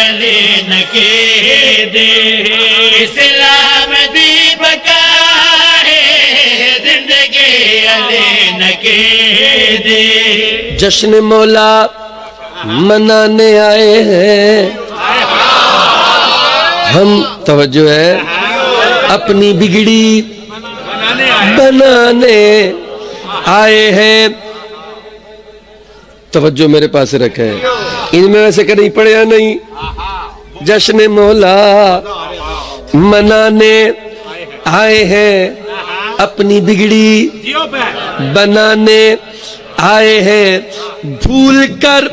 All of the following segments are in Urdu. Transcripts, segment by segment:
علی نکے دے اسلام دی بقا ہے زندگی علی نکے دے جشن مولا منانے آئے ہیں ہم توجہ ہے اپنی بگڑی بنانے آئے ہیں توجہ میرے پاس رکھے ان میں ویسے کہ نہیں پڑھیا نہیں جشن مولا منانے آئے ہیں اپنی بگڑی بنانے آئے ہیں بھول کر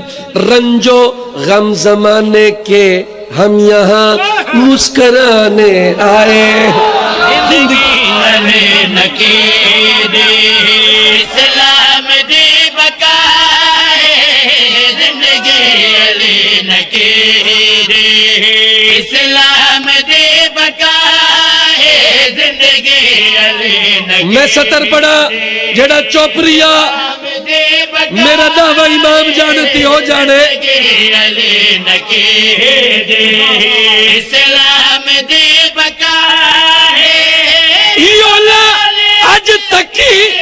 رنجو غم زمانے کے ہم یہاں مسکرانے آئے زندگی علی نکے دے اسلام دی بقا ہے زندگی علی نکے دے اسلام دی بقا ہے زندگی علی نکے میں سطر پڑھا جڑا چوپریا میرا دعویٰ امام جانتی ہو جانے علی نکے دے اسلام دی بقا ہے آج تک کی